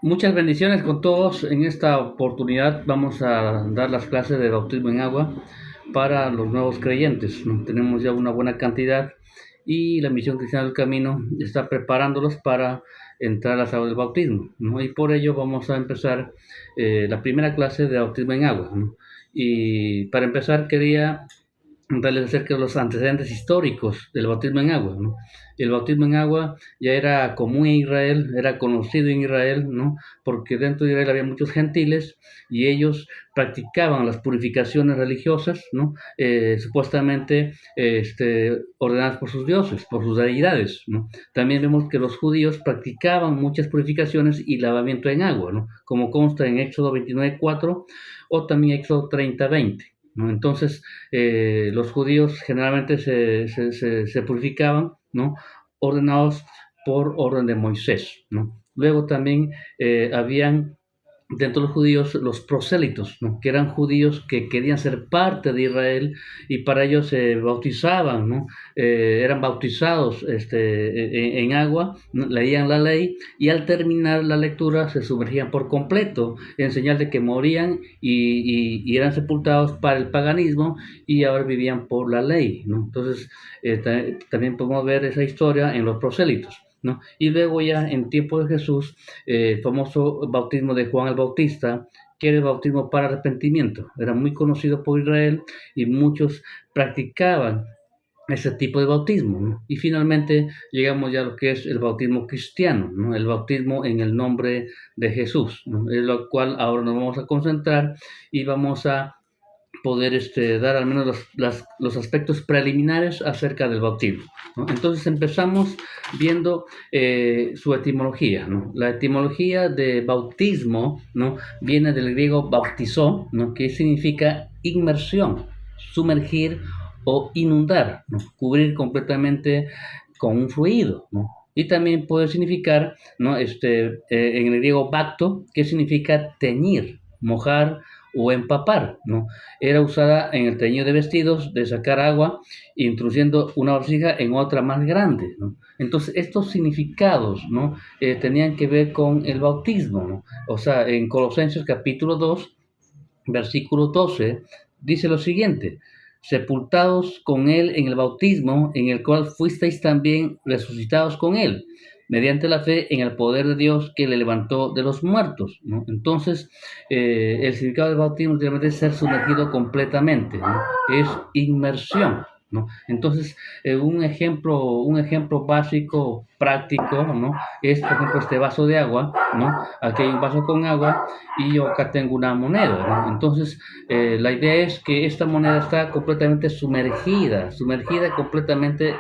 Muchas bendiciones con todos. En esta oportunidad vamos a dar las clases de bautismo en agua para los nuevos creyentes, ¿no? Tenemos ya una buena cantidad y la Misión Cristiana del Camino está preparándolos para entrar a las aguas del bautismo, ¿no? Y por ello vamos a empezar la primera clase de bautismo en agua, ¿no? Y para empezar quería darles acerca de los antecedentes históricos del bautismo en agua, ¿no? El bautismo en agua ya era común en Israel, era conocido en Israel, ¿no? Porque dentro de Israel había muchos gentiles y ellos practicaban las purificaciones religiosas, ¿no? Supuestamente ordenadas por sus dioses, por sus deidades, ¿no? También vemos que los judíos practicaban muchas purificaciones y lavamiento en agua, ¿no? Como consta en Éxodo 29:4 o también Éxodo 30:20, ¿no? Entonces, los judíos generalmente se purificaban, ¿no? Ordenados por orden de Moisés, ¿no? Luego también habían dentro de los judíos los prosélitos, ¿no? Que eran judíos que querían ser parte de Israel y para ellos se bautizaban, ¿no? Eran bautizados en agua, ¿no? Leían la ley y al terminar la lectura se sumergían por completo en señal de que morían y eran sepultados para el paganismo y ahora vivían por la ley, ¿no? Entonces también podemos ver esa historia en los prosélitos, ¿no? Y luego ya en tiempo de Jesús, el famoso bautismo de Juan el Bautista, que era el bautismo para arrepentimiento. Era muy conocido por Israel y muchos practicaban ese tipo de bautismo, ¿no? Y finalmente llegamos ya a lo que es el bautismo cristiano, ¿no? El bautismo en el nombre de Jesús, ¿no? Es lo cual ahora nos vamos a concentrar y vamos a poder dar al menos los aspectos preliminares acerca del bautismo, ¿no? Entonces empezamos viendo su etimología, ¿no? La etimología de bautismo, ¿no? Viene del griego bautizó, ¿no? Que significa inmersión, sumergir o inundar, ¿no? Cubrir completamente con un fluido, ¿no? Y también puede significar, ¿no? En el griego bacto, que significa teñir, mojar o empapar, ¿no? Era usada en el teñido de vestidos, de sacar agua, introduciendo una vasija en otra más grande, ¿no? Entonces, estos significados, ¿no? Tenían que ver con el bautismo, ¿no? O sea, en Colosenses capítulo 2, versículo 12, dice lo siguiente: sepultados con él en el bautismo, en el cual fuisteis también resucitados con él, mediante la fe en el poder de Dios que le levantó de los muertos, ¿no? Entonces, el significado del bautismo realmente es ser sumergido completamente, ¿no? Es inmersión, ¿no? Entonces, un ejemplo básico, práctico, ¿no? Es, por ejemplo, este vaso de agua, ¿no? Aquí hay un vaso con agua y yo acá tengo una moneda, ¿no? Entonces, la idea es que esta moneda está completamente sumergida completamente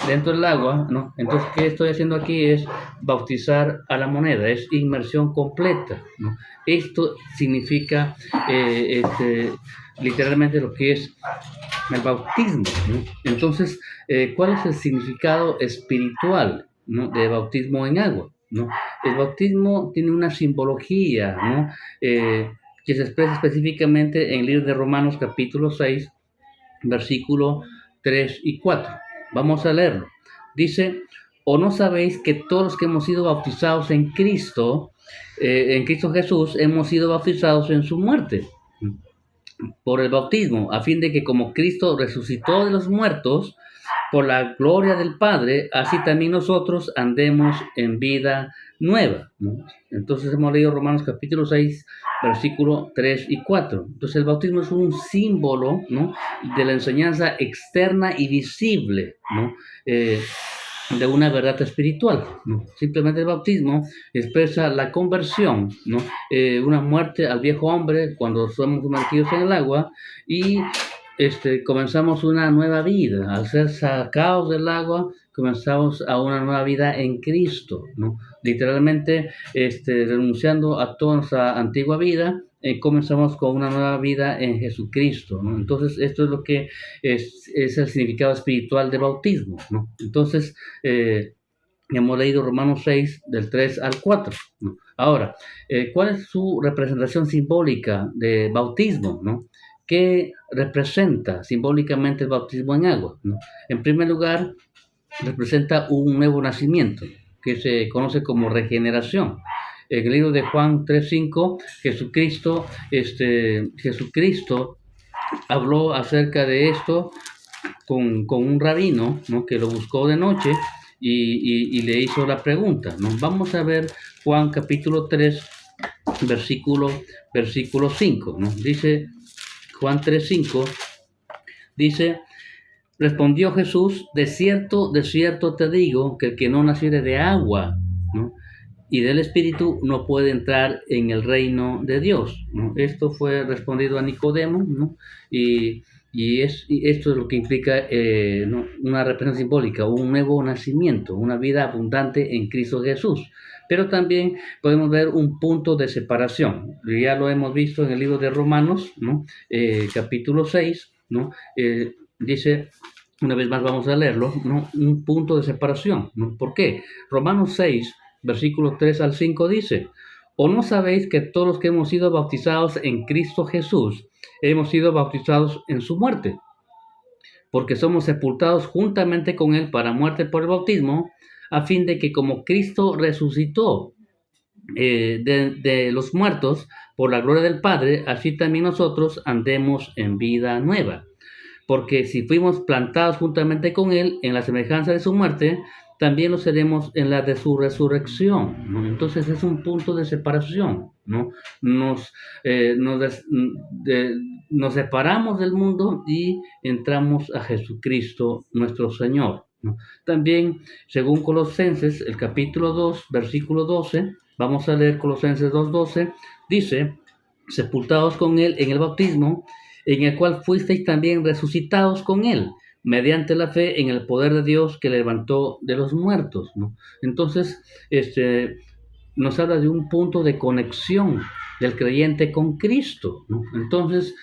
dentro del agua, ¿no? Entonces, ¿qué estoy haciendo aquí? Es bautizar a la moneda, es inmersión completa, ¿no? Esto significa literalmente lo que es el bautismo, ¿no? Entonces, ¿cuál es el significado espiritual, ¿no? De bautismo en agua, ¿no? El bautismo tiene una simbología, ¿no? Que se expresa específicamente en el libro de Romanos capítulo 6, versículo 3 y 4. Vamos a leerlo. Dice: ¿o no sabéis que todos los que hemos sido bautizados en Cristo Jesús, hemos sido bautizados en su muerte por el bautismo, a fin de que como Cristo resucitó de los muertos por la gloria del Padre, así también nosotros andemos en vida nueva, ¿no? Entonces hemos leído Romanos capítulo 6, versículo 3 y 4. Entonces el bautismo es un símbolo, ¿no? De la enseñanza externa y visible, ¿no? De una verdad espiritual, ¿no? Simplemente el bautismo expresa la conversión, ¿no? Una muerte al viejo hombre cuando somos sumergidos en el agua y comenzamos una nueva vida. Al ser sacados del agua, comenzamos a una nueva vida en Cristo, ¿no? Literalmente, renunciando a toda nuestra antigua vida, comenzamos con una nueva vida en Jesucristo, ¿no? Entonces, esto es lo que es el significado espiritual del bautismo, ¿no? Entonces, hemos leído Romanos 6, del 3 al 4, ¿no? Ahora, ¿cuál es su representación simbólica de bautismo, ¿no? ¿Qué representa simbólicamente el bautismo en agua, ¿no? En primer lugar, representa un nuevo nacimiento, que se conoce como regeneración. En el libro de Juan 3:5, Jesucristo habló acerca de esto con un rabino, ¿no? Que lo buscó de noche y le hizo la pregunta, ¿no? Vamos a ver Juan capítulo 3, versículo, versículo 5, ¿no? Dice Juan 3:5, dice, respondió Jesús, de cierto te digo, que el que no naciere de agua, ¿no? y del Espíritu no puede entrar en el reino de Dios, ¿no? Esto fue respondido a Nicodemo, ¿no? Y, y esto es lo que implica, ¿no? Una representación simbólica, un nuevo nacimiento, una vida abundante en Cristo Jesús. Pero también podemos ver un punto de separación. Ya lo hemos visto en el libro de Romanos, ¿no? Capítulo 6, ¿no? Dice, una vez más vamos a leerlo, ¿no? Un punto de separación, ¿no? ¿Por qué? Romanos 6, versículos 3 al 5 dice, ¿o no sabéis que todos los que hemos sido bautizados en Cristo Jesús, hemos sido bautizados en su muerte? Porque somos sepultados juntamente con Él para muerte por el bautismo, a fin de que como Cristo resucitó de los muertos por la gloria del Padre, así también nosotros andemos en vida nueva. Porque si fuimos plantados juntamente con Él en la semejanza de su muerte, también lo seremos en la de su resurrección, ¿no? Entonces es un punto de separación, ¿no? Nos, eh, nos, des- de- nos separamos del mundo y entramos a Jesucristo nuestro Señor, ¿no? También, según Colosenses, el capítulo 2, versículo 12, vamos a leer Colosenses 2:12, dice, sepultados con Él en el bautismo, en el cual fuisteis también resucitados con Él, mediante la fe en el poder de Dios que levantó de los muertos, ¿no? Entonces, nos habla de un punto de conexión del creyente con Cristo, ¿no? Entonces,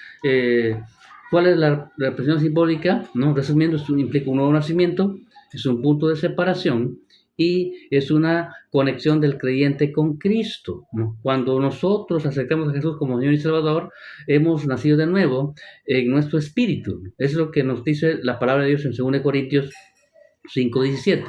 ¿cuál es la representación simbólica? ¿No? Resumiendo, esto implica un nuevo nacimiento, es un punto de separación y es una conexión del creyente con Cristo, ¿no? Cuando nosotros aceptamos a Jesús como Señor y Salvador, hemos nacido de nuevo en nuestro espíritu. Es lo que nos dice la palabra de Dios en 2 Corintios 5:17.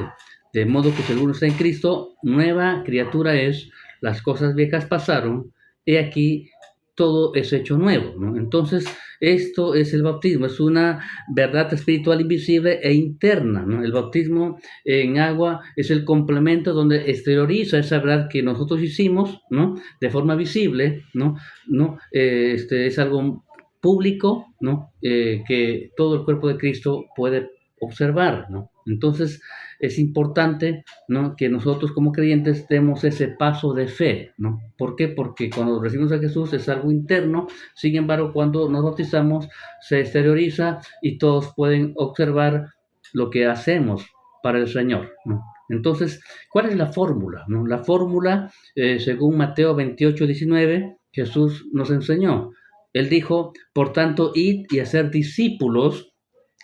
De modo que si alguno está en Cristo, nueva criatura es, las cosas viejas pasaron, he aquí todo es hecho nuevo, ¿no? Entonces, esto es el bautismo, es una verdad espiritual invisible e interna, ¿no? El bautismo en agua es el complemento donde exterioriza esa verdad que nosotros hicimos, ¿no? De forma visible, ¿no? ¿No? Es algo público, ¿no? Que todo el cuerpo de Cristo puede observar, ¿no? Entonces, es importante, ¿no? Que nosotros como creyentes demos ese paso de fe, ¿no? ¿Por qué? Porque cuando recibimos a Jesús es algo interno, sin embargo, cuando nos bautizamos se exterioriza y todos pueden observar lo que hacemos para el Señor, ¿no? Entonces, ¿cuál es la fórmula, no? La fórmula, según Mateo 28:19, Jesús nos enseñó. Él dijo, por tanto, id y hacer discípulos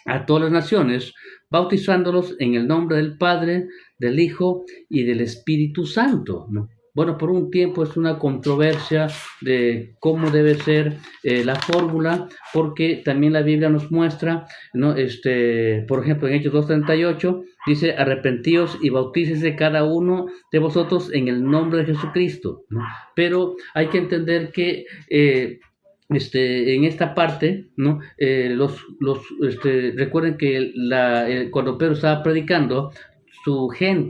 a todas las naciones, bautizándolos en el nombre del Padre, del Hijo y del Espíritu Santo, ¿no? Bueno, por un tiempo es una controversia de cómo debe ser la fórmula, porque también la Biblia nos muestra, ¿no? Por ejemplo, en Hechos 2:38 dice, arrepentíos y bautícese cada uno de vosotros en el nombre de Jesucristo, ¿no? Pero hay que entender que en esta parte, ¿no? Recuerden que cuando Pedro estaba predicando,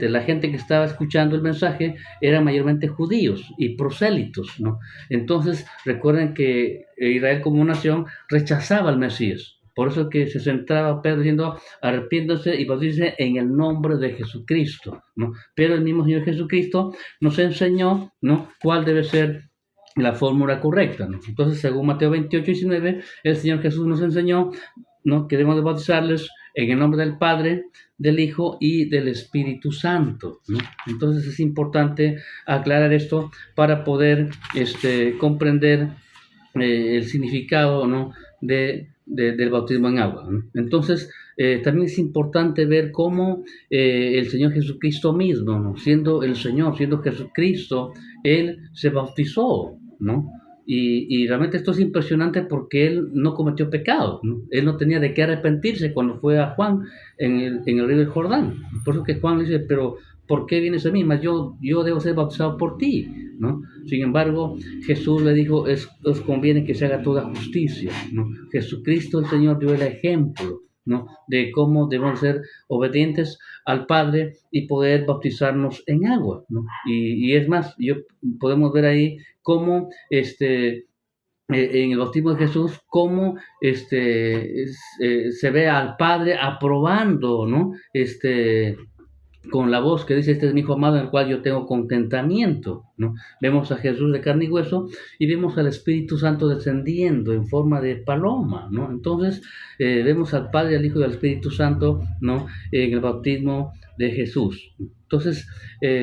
la gente que estaba escuchando el mensaje, eran mayormente judíos y prosélitos, ¿no? Entonces, recuerden que Israel como nación rechazaba al Mesías. Por eso que se centraba Pedro diciendo, arrepiéndose y bautícese en el nombre de Jesucristo, ¿no? Pero el mismo Señor Jesucristo nos enseñó, ¿no? Cuál debe ser la fórmula correcta, ¿no? Entonces, según Mateo 28:19, el Señor Jesús nos enseñó, ¿no? Que debemos de bautizarles en el nombre del Padre, del Hijo y del Espíritu Santo, ¿no? Entonces es importante aclarar esto para poder comprender el significado, ¿no? Del bautismo en agua, ¿no? Entonces, también es importante ver cómo el Señor Jesucristo mismo, ¿no? Siendo el Señor, siendo Jesucristo, Él se bautizó, ¿no? Y realmente esto es impresionante porque Él no cometió pecado, ¿no? Él no tenía de qué arrepentirse cuando fue a Juan en el río del Jordán. Por eso que Juan dice, pero ¿por qué vienes a mí? Mas yo debo ser bautizado por ti, ¿no? Sin embargo, Jesús le dijo, os conviene que se haga toda justicia, ¿no? Jesucristo el Señor dio el ejemplo, ¿no? De cómo debemos ser obedientes al Padre y poder bautizarnos en agua, ¿no? Y es más, podemos ver ahí cómo en el bautismo de Jesús, cómo se ve al Padre aprobando, ¿no? Con la voz que dice, este es mi hijo amado en el cual yo tengo contentamiento, ¿no? Vemos a Jesús de carne y hueso y vemos al Espíritu Santo descendiendo en forma de paloma, ¿no? Entonces, vemos al Padre, al Hijo y al Espíritu Santo, ¿no? En el bautismo de Jesús. Entonces,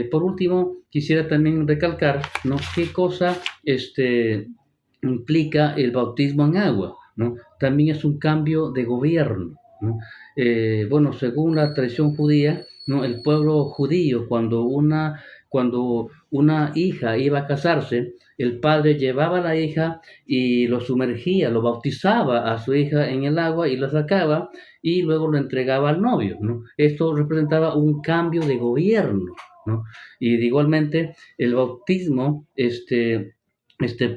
por último, quisiera también recalcar, ¿no? ¿Qué cosa implica el bautismo en agua? ¿No? También es un cambio de gobierno, ¿no? Bueno, según la tradición judía, ¿no? El pueblo judío, cuando una hija iba a casarse, el padre llevaba a la hija y lo sumergía, lo bautizaba a su hija en el agua y lo sacaba y luego lo entregaba al novio, ¿no? Esto representaba un cambio de gobierno, ¿no? Y igualmente el bautismo,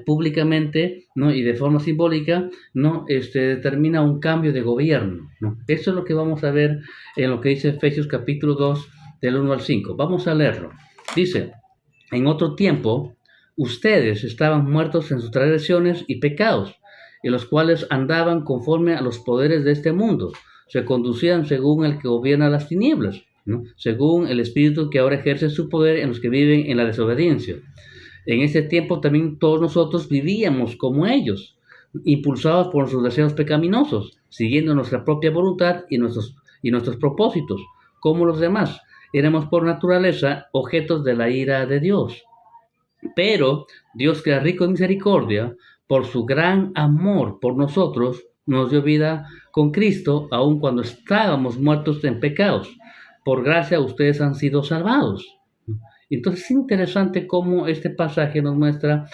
públicamente, ¿no? Y de forma simbólica, ¿no? Determina un cambio de gobierno, ¿no? Eso es lo que vamos a ver en lo que dice Efesios capítulo 2, del 1 al 5. Vamos a leerlo. Dice, en otro tiempo, ustedes estaban muertos en sus transgresiones y pecados, en los cuales andaban conforme a los poderes de este mundo, se conducían según el que gobierna las tinieblas, ¿no? Según el espíritu que ahora ejerce su poder en los que viven en la desobediencia. En ese tiempo también todos nosotros vivíamos como ellos, impulsados por nuestros deseos pecaminosos, siguiendo nuestra propia voluntad y nuestros propósitos, como los demás. Éramos por naturaleza objetos de la ira de Dios. Pero Dios, que es rico en misericordia, por su gran amor por nosotros, nos dio vida con Cristo, aun cuando estábamos muertos en pecados. Por gracia ustedes han sido salvados. Entonces es interesante cómo este pasaje nos muestra,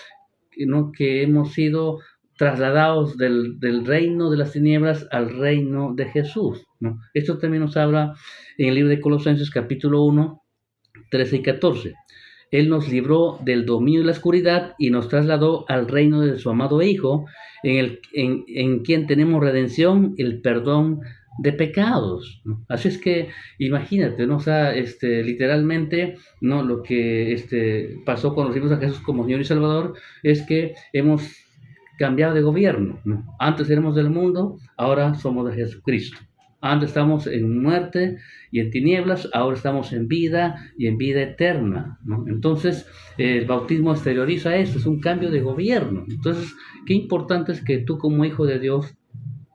¿no? Que hemos sido trasladados del reino de las tinieblas al reino de Jesús, ¿no? Esto también nos habla en el libro de Colosenses capítulo 1, 13 y 14. Él nos libró del dominio de la oscuridad y nos trasladó al reino de su amado Hijo, en quien tenemos redención, el perdón de pecados, ¿no? Así es que imagínate, ¿no? O sea, literalmente, ¿no? Lo que pasó cuando recibimos a Jesús como Señor y Salvador es que hemos cambiado de gobierno, ¿no? Antes éramos del mundo, ahora somos de Jesucristo. Antes estamos en muerte y en tinieblas, ahora estamos en vida y en vida eterna, ¿no? Entonces, el bautismo exterioriza eso, es un cambio de gobierno. Entonces, qué importante es que tú como hijo de Dios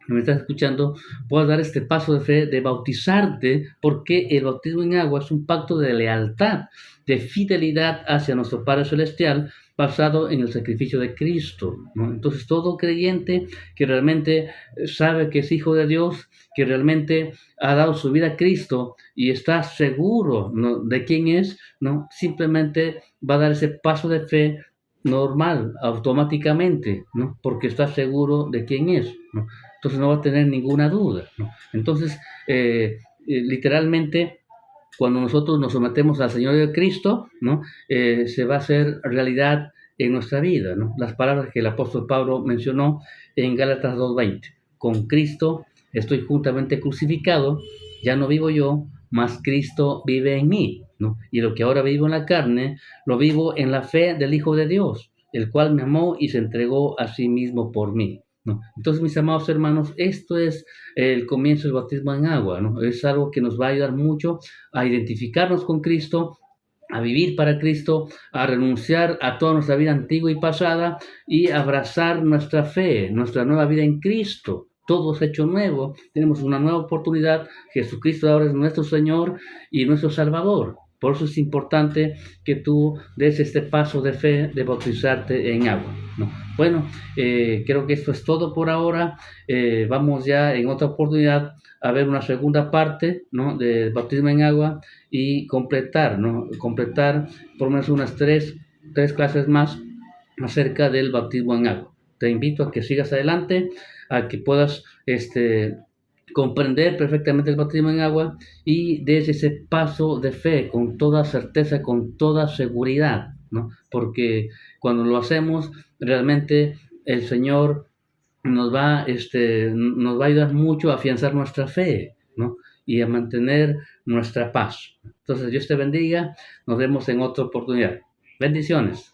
que me estás escuchando, puedas dar este paso de fe, de bautizarte, porque el bautismo en agua es un pacto de lealtad, de fidelidad hacia nuestro Padre Celestial, basado en el sacrificio de Cristo, ¿no? Entonces, todo creyente que realmente sabe que es hijo de Dios, que realmente ha dado su vida a Cristo y está seguro, ¿no? De quién es, ¿no? Simplemente va a dar ese paso de fe normal, automáticamente, ¿no? Porque está seguro de quién es, ¿no? Entonces no va a tener ninguna duda, ¿no? Entonces, literalmente, cuando nosotros nos sometemos al Señor de Cristo, ¿no? Se va a hacer realidad en nuestra vida, ¿no? Las palabras que el apóstol Pablo mencionó en Gálatas 2:20. Con Cristo estoy juntamente crucificado, ya no vivo yo, mas Cristo vive en mí, ¿no? Y lo que ahora vivo en la carne, lo vivo en la fe del Hijo de Dios, el cual me amó y se entregó a sí mismo por mí, ¿no? Entonces, mis amados hermanos, esto es el comienzo del bautismo en agua, ¿no? Es algo que nos va a ayudar mucho a identificarnos con Cristo, a vivir para Cristo, a renunciar a toda nuestra vida antigua y pasada y abrazar nuestra fe, nuestra nueva vida en Cristo. Todo es hecho nuevo, tenemos una nueva oportunidad. Jesucristo ahora es nuestro Señor y nuestro Salvador. Por eso es importante que tú des este paso de fe de bautizarte en agua, ¿no? Bueno, creo que esto es todo por ahora. Vamos ya en otra oportunidad a ver una segunda parte, ¿no? Del bautismo en agua y completar, ¿no? Completar por lo menos unas tres clases más acerca del bautismo en agua. Te invito a que sigas adelante, a que puedas comprender perfectamente el bautismo en agua y des ese paso de fe con toda certeza, con toda seguridad, ¿no? Porque cuando lo hacemos, realmente el Señor nos va a ayudar mucho a afianzar nuestra fe, ¿no? Y a mantener nuestra paz. Entonces, Dios te bendiga. Nos vemos en otra oportunidad. Bendiciones.